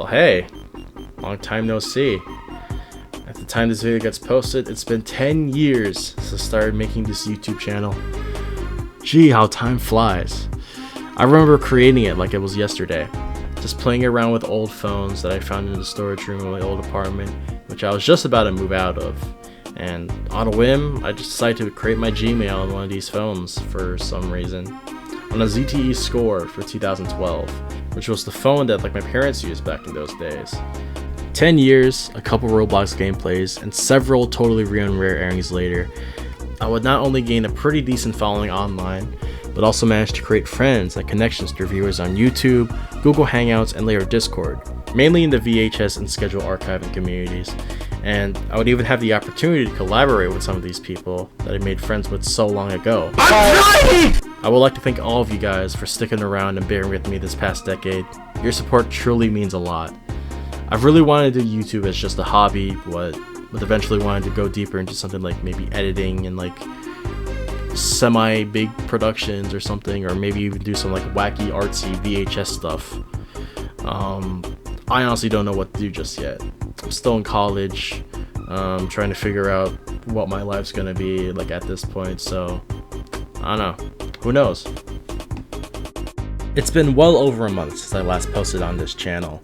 Well, hey, long time no see. At the time this video gets posted, it's been 10 years since I started making this YouTube channel. Gee, how time flies. I remember creating it like it was yesterday, just playing around with old phones that I found in the storage room of my old apartment, which I was just about to move out of. And on a whim, I just decided to create my Gmail on one of these phones for some reason. On a ZTE Score for 2012, which was the phone that my parents used back in those days. 10 years, a couple Roblox gameplays, and several totally rare airings later, I would not only gain a pretty decent following online, but also manage to create friends and connections to viewers on YouTube, Google Hangouts, and later Discord, mainly in the VHS and schedule archiving communities. And I would even have the opportunity to collaborate with some of these people that I made friends with so long ago. I would like to thank all of you guys for sticking around and bearing with me this past decade. Your support truly means a lot. I've really wanted to do YouTube as just a hobby, but eventually wanted to go deeper into something like maybe editing and semi-big productions or something, or maybe even do some wacky artsy VHS stuff. I honestly don't know what to do just yet. I'm still in college, trying to figure out what my life's gonna be at this point, so I don't know. Who knows? It's been well over a month since I last posted on this channel,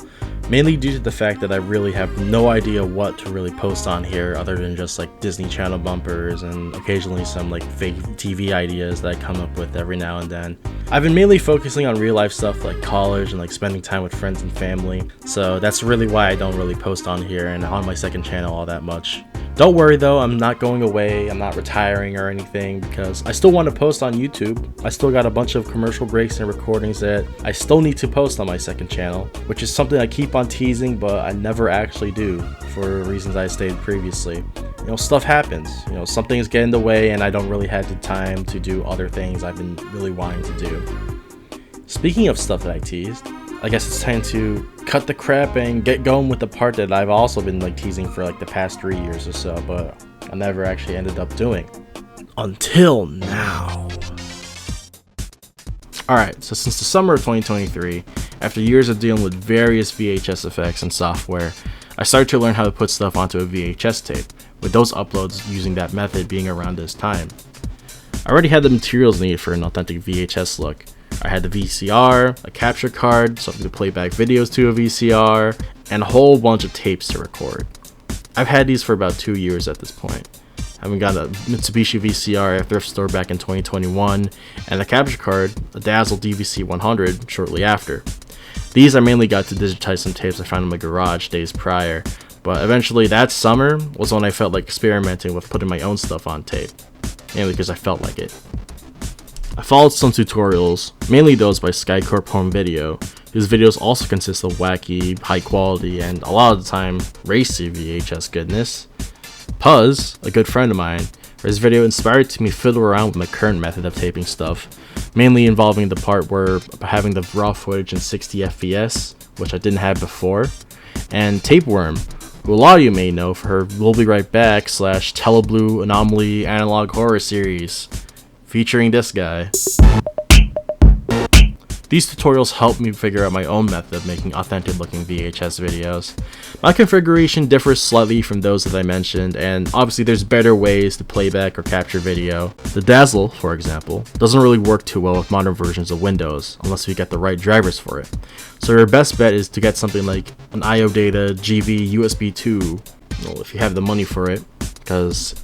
mainly due to the fact that I really have no idea what to really post on here other than just Disney Channel bumpers and occasionally some fake TV ideas that I come up with every now and then. I've been mainly focusing on real life stuff like college and spending time with friends and family, so that's really why I don't really post on here and on my second channel all that much. Don't worry though, I'm not going away, I'm not retiring or anything, because I still want to post on YouTube. I still got a bunch of commercial breaks and recordings that I still need to post on my second channel, which is something I keep on teasing but I never actually do for reasons I stated previously. Stuff happens, some things get in the way and I don't really have the time to do other things I've been really wanting to do. Speaking of stuff that I teased, I guess it's time to cut the crap and get going with the part that I've also been teasing for the past 3 years or so, but I never actually ended up doing. Until now. Alright, so since the summer of 2023, after years of dealing with various VHS effects and software, I started to learn how to put stuff onto a VHS tape, with those uploads using that method being around this time. I already had the materials needed for an authentic VHS look. I had the VCR, a capture card, something to play back videos to a VCR, and a whole bunch of tapes to record. I've had these for about 2 years at this point. Having got a Mitsubishi VCR at a thrift store back in 2021, and a capture card, a Dazzle DVC-100, shortly after. These I mainly got to digitize some tapes I found in my garage days prior, but eventually that summer was when I felt like experimenting with putting my own stuff on tape, mainly because I felt like it. I followed some tutorials, mainly those by Skycorp Home Video, whose videos also consist of wacky, high quality, and a lot of the time, racy VHS goodness. Puzz, a good friend of mine, his video inspired me to fiddle around with my current method of taping stuff, mainly involving the part where having the raw footage in 60 FPS, which I didn't have before, and Tapeworm, who a lot of you may know for her We'll Be Right Back / Teleblue Anomaly Analog Horror series, featuring this guy. These tutorials helped me figure out my own method of making authentic looking VHS videos. My configuration differs slightly from those that I mentioned, and obviously there's better ways to playback or capture video. The Dazzle, for example, doesn't really work too well with modern versions of Windows, unless you get the right drivers for it. So your best bet is to get something like an IO Data GV USB 2, if you have the money for it, because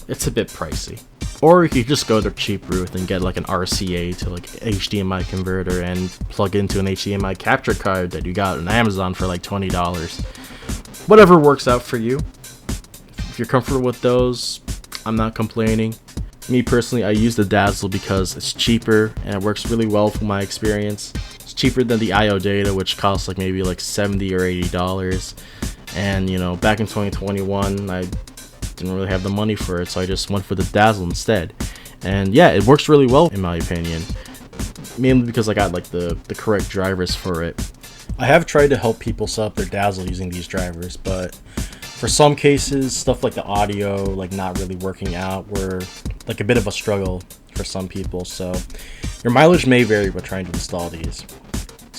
it's a bit pricey. Or you could just go the cheap route and get an RCA to HDMI converter and plug into an HDMI capture card that you got on Amazon for $20. Whatever works out for you. If you're comfortable with those, I'm not complaining. Me personally, I use the Dazzle because it's cheaper and it works really well from my experience. It's cheaper than the IO Data, which costs maybe $70 or $80. And back in 2021, I didn't really have the money for it, so I just went for the Dazzle instead. And yeah, it works really well in my opinion, mainly because I got the correct drivers for it. I have tried to help people set up their Dazzle using these drivers, but for some cases, stuff like the audio not really working out were a bit of a struggle for some people, so your mileage may vary when trying to install these.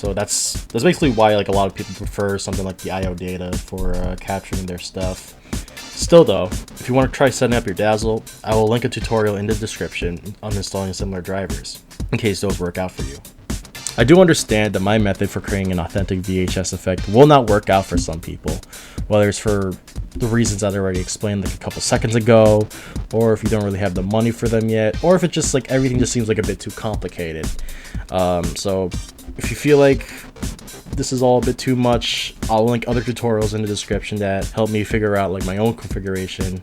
So that's basically why like a lot of people prefer something like the I/O data for capturing their stuff. Still though, if you want to try setting up your Dazzle, I will link a tutorial in the description on installing similar drivers, in case those work out for you. I do understand that my method for creating an authentic VHS effect will not work out for some people, whether it's for the reasons I already explained like a couple seconds ago, or if you don't really have the money for them yet, or if it's just like everything just seems like a bit too complicated. So if you feel like this is all a bit too much, I'll link other tutorials in the description that help me figure out like my own configuration,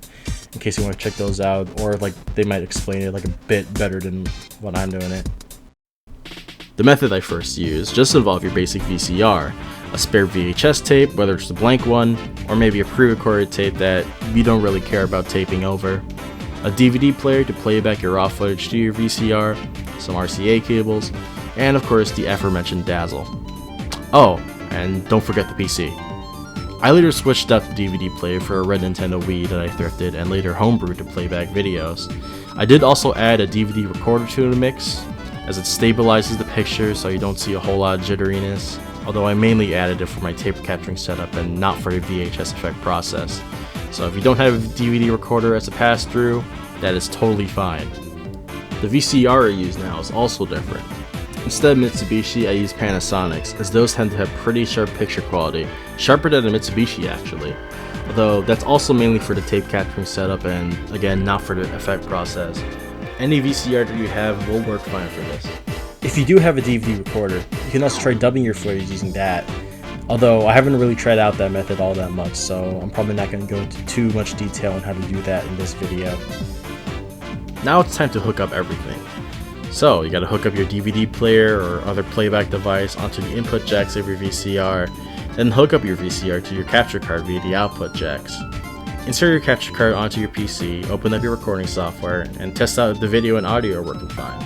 in case you want to check those out, or like they might explain it like a bit better than what I'm doing it. The method I first used just involved your basic VCR, a spare VHS tape, whether it's a blank one, or maybe a pre-recorded tape that you don't really care about taping over, a DVD player to play back your raw footage to your VCR, some RCA cables, and of course the aforementioned Dazzle. Oh, and don't forget the PC. I later switched out the DVD player for a red Nintendo Wii that I thrifted and later homebrewed to play back videos. I did also add a DVD recorder to the mix, as it stabilizes the picture so you don't see a whole lot of jitteriness, although I mainly added it for my tape capturing setup and not for the VHS effect process. So if you don't have a DVD recorder as a pass-through, that is totally fine. The VCR I use now is also different. Instead of Mitsubishi, I use Panasonic's, as those tend to have pretty sharp picture quality, sharper than a Mitsubishi actually, although that's also mainly for the tape capturing setup and again not for the effect process. Any VCR that you have will work fine for this. If you do have a DVD recorder, you can also try dubbing your footage using that, although I haven't really tried out that method all that much, so I'm probably not going to go into too much detail on how to do that in this video. Now it's time to hook up everything. So you got to hook up your DVD player or other playback device onto the input jacks of your VCR, then hook up your VCR to your capture card via the output jacks. Insert your capture card onto your PC, open up your recording software, and test out if the video and audio are working fine.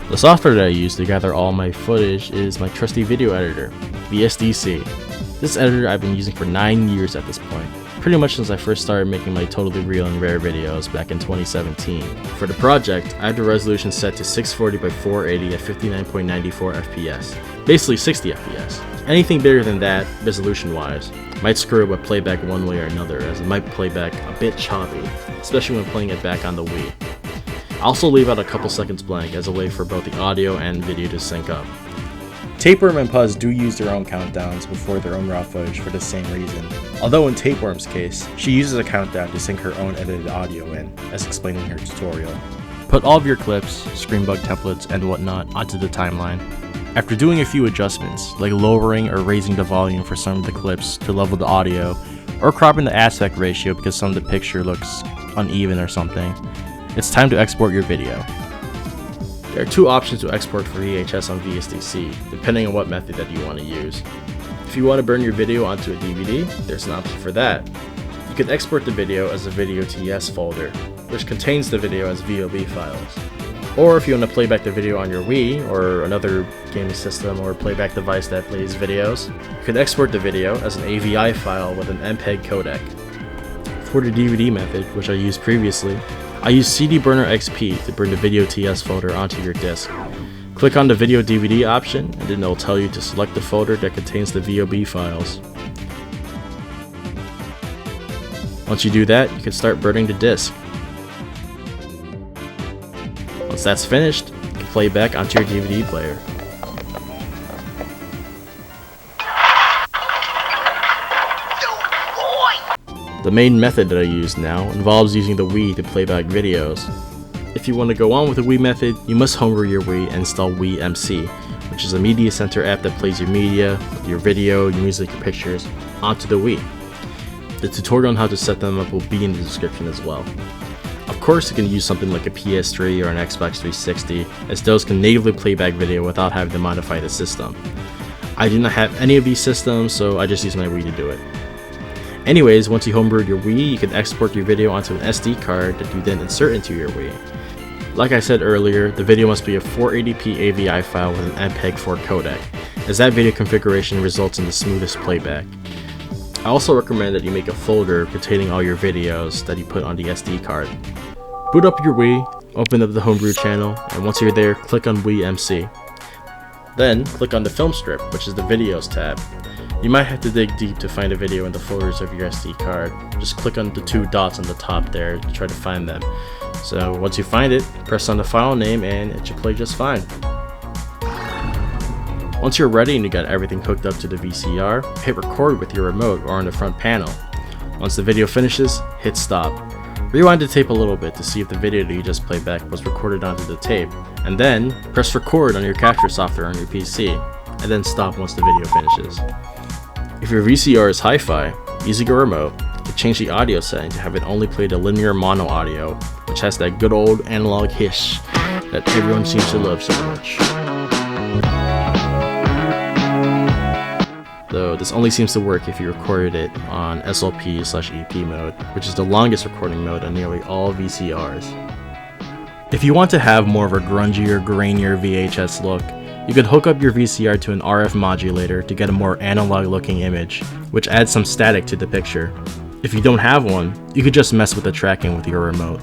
The software that I use to gather all my footage is my trusty video editor, VSDC. This editor I've been using for 9 years at this point, pretty much since I first started making my totally real and rare videos back in 2017. For the project, I had the resolution set to 640 by 480 at 59.94 FPS. Basically 60 FPS. Anything bigger than that, resolution-wise, might screw up a playback one way or another, as it might play back a bit choppy, especially when playing it back on the Wii. I also leave out a couple seconds blank as a way for both the audio and video to sync up. Tapeworm and Puzz do use their own countdowns before their own raw footage for the same reason, although in Tapeworm's case, she uses a countdown to sync her own edited audio in, as explained in her tutorial. Put all of your clips, screenbug templates, and whatnot onto the timeline. After doing a few adjustments, like lowering or raising the volume for some of the clips to level the audio, or cropping the aspect ratio because some of the picture looks uneven or something, it's time to export your video. There are two options to export for VHS on VSDC, depending on what method that you want to use. If you want to burn your video onto a DVD, there's an option for that. You can export the video as a video TS folder, which contains the video as VOB files. Or if you want to play back the video on your Wii, or another gaming system or playback device that plays videos, you can export the video as an AVI file with an MPEG codec. For the DVD method, which I used previously, I use CD Burner XP to burn the video TS folder onto your disc. Click on the video DVD option, and then it will tell you to select the folder that contains the VOB files. Once you do that, you can start burning the disc. Once that's finished, you can play back onto your DVD player. The main method that I use now involves using the Wii to play back videos. If you want to go on with the Wii method, you must homebrew your Wii and install Wii MC, which is a media center app that plays your media, your video, your music, your pictures, onto the Wii. The tutorial on how to set them up will be in the description as well. Of course, you can use something like a PS3 or an Xbox 360, as those can natively play back video without having to modify the system. I do not have any of these systems, so I just use my Wii to do it. Anyways, once you homebrewed your Wii, you can export your video onto an SD card that you then insert into your Wii. Like I said earlier, the video must be a 480p AVI file with an MPEG-4 codec, as that video configuration results in the smoothest playback. I also recommend that you make a folder containing all your videos that you put on the SD card. Boot up your Wii, Open up the homebrew channel, and once you're there, click on WeMC. Then, click on the film strip, which is the videos tab. You might have to dig deep to find a video in the folders of your SD card. Just click on the 2 dots on the top there to try to find them. So once you find it, press on the file name and it should play just fine. Once you're ready and you got everything hooked up to the VCR, hit record with your remote or on the front panel. Once the video finishes, hit stop. Rewind the tape a little bit to see if the video that you just played back was recorded onto the tape, and then press record on your capture software on your PC, and then stop once the video finishes. If your VCR is hi-fi, using a remote, you change the audio setting to have it only play the linear mono audio, which has that good old analog hiss that everyone seems to love so much. Though this only seems to work if you recorded it on SLP/EP mode, which is the longest recording mode on nearly all VCRs. If you want to have more of a grungier, grainier VHS look, you could hook up your VCR to an RF modulator to get a more analog looking image, which adds some static to the picture. If you don't have one, you could just mess with the tracking with your remote.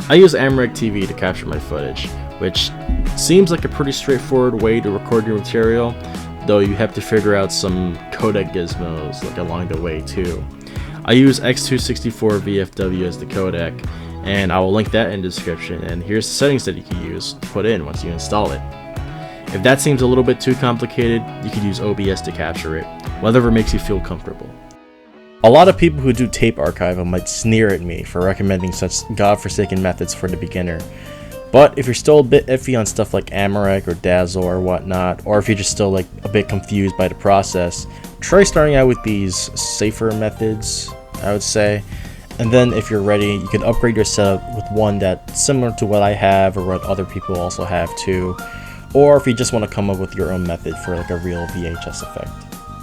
I use Amreg TV to capture my footage, which seems like a pretty straightforward way to record your material, though you have to figure out some codec gizmos along the way too. I use X264 VFW as the codec, and I will link that in the description, and here's the settings that you can use to put in once you install it. If that seems a little bit too complicated, you could use OBS to capture it, whatever makes you feel comfortable. A lot of people who do tape archiving might sneer at me for recommending such godforsaken methods for the beginner, but if you're still a bit iffy on stuff like Amreg or Dazzle or whatnot, or if you're just still a bit confused by the process, try starting out with these safer methods, I would say, and then if you're ready, you can upgrade your setup with one that's similar to what I have or what other people also have too, or if you just want to come up with your own method for a real VHS effect.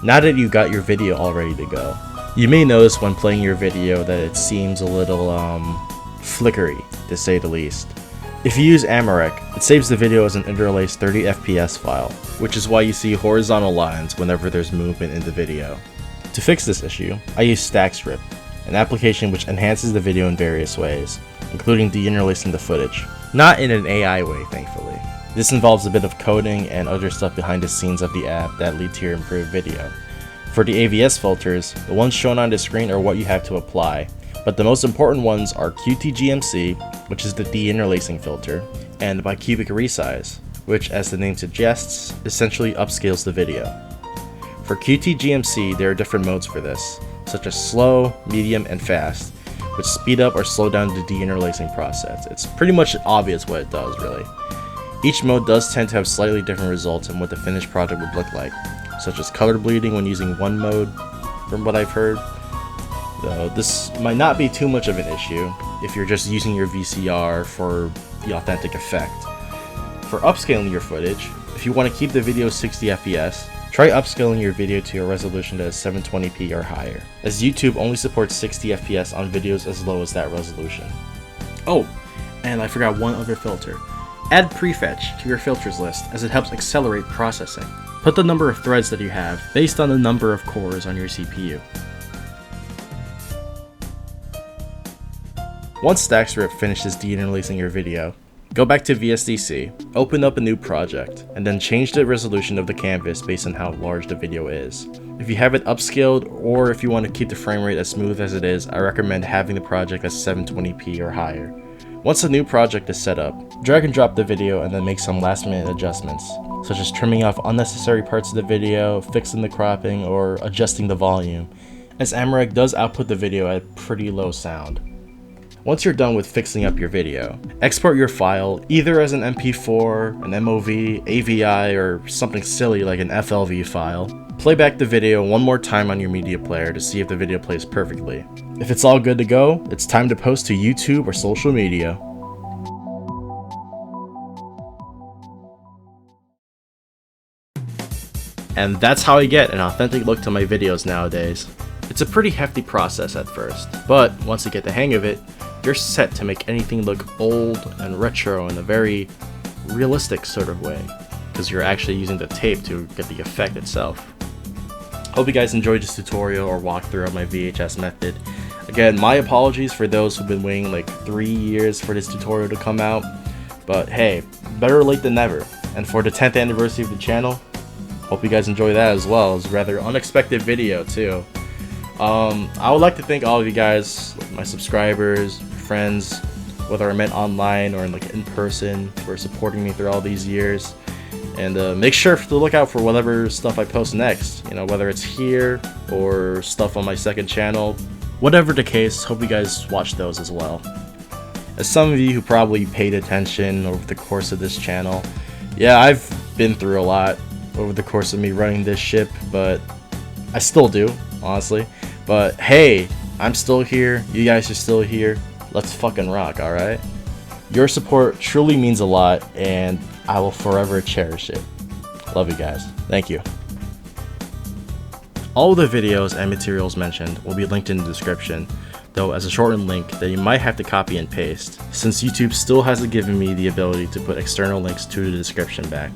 Now that you got your video all ready to go, you may notice when playing your video that it seems a little flickery, to say the least. If you use Amreg, it saves the video as an interlaced 30 FPS file, which is why you see horizontal lines whenever there's movement in the video. To fix this issue, I use StackStrip, an application which enhances the video in various ways, including deinterlacing the footage. Not in an AI way, thankfully. This involves a bit of coding and other stuff behind the scenes of the app that lead to your improved video. For the AVS filters, the ones shown on the screen are what you have to apply, but the most important ones are QTGMC, which is the deinterlacing filter, and bicubic resize, which, as the name suggests, essentially upscales the video. For QTGMC, there are different modes for this, such as slow, medium, and fast, which speed up or slow down the deinterlacing process. It's pretty much obvious what it does, really. Each mode does tend to have slightly different results in what the finished project would look like, such as color bleeding when using one mode, from what I've heard. Though this might not be too much of an issue if you're just using your VCR for the authentic effect. For upscaling your footage, if you want to keep the video 60 FPS, try upscaling your video to a resolution that is 720p or higher, as YouTube only supports 60 FPS on videos as low as that resolution. Oh, and I forgot one other filter. Add prefetch to your filters list, as it helps accelerate processing. Put the number of threads that you have based on the number of cores on your CPU. Once StackStrip finishes deinterlacing your video, go back to VSDC, open up a new project, and then change the resolution of the canvas based on how large the video is. If you have it upscaled, or if you want to keep the frame rate as smooth as it is, I recommend having the project at 720p or higher. Once the new project is set up, drag and drop the video and then make some last minute adjustments, such as trimming off unnecessary parts of the video, fixing the cropping, or adjusting the volume, as Amreg does output the video at pretty low sound. Once you're done with fixing up your video, export your file either as an MP4, an MOV, AVI, or something silly like an FLV file. Play back the video one more time on your media player to see if the video plays perfectly. If it's all good to go, it's time to post to YouTube or social media. And that's how I get an authentic look to my videos nowadays. It's a pretty hefty process at first, but once you get the hang of it, you're set to make anything look old and retro in a very realistic sort of way, because you're actually using the tape to get the effect itself. Hope you guys enjoyed this tutorial or walkthrough of my VHS method. Again, my apologies for those who've been waiting like 3 years for this tutorial to come out, but hey, better late than never. And for the 10th anniversary of the channel, hope you guys enjoy that as well. It's a rather unexpected video too. I would like to thank all of you guys, my subscribers, friends, whether I met online or in person, for supporting me through all these years. And make sure to look out for whatever stuff I post next, you know, whether it's here or stuff on my second channel. Whatever the case, hope you guys watch those as well. As some of you who probably paid attention over the course of this channel, yeah, I've been through a lot over the course of me running this ship, but I still do, honestly. But hey, I'm still here, you guys are still here, let's fucking rock, alright? Your support truly means a lot, and I will forever cherish it. Love you guys. Thank you. All of the videos and materials mentioned will be linked in the description, though as a shortened link that you might have to copy and paste, since YouTube still hasn't given me the ability to put external links to the description back.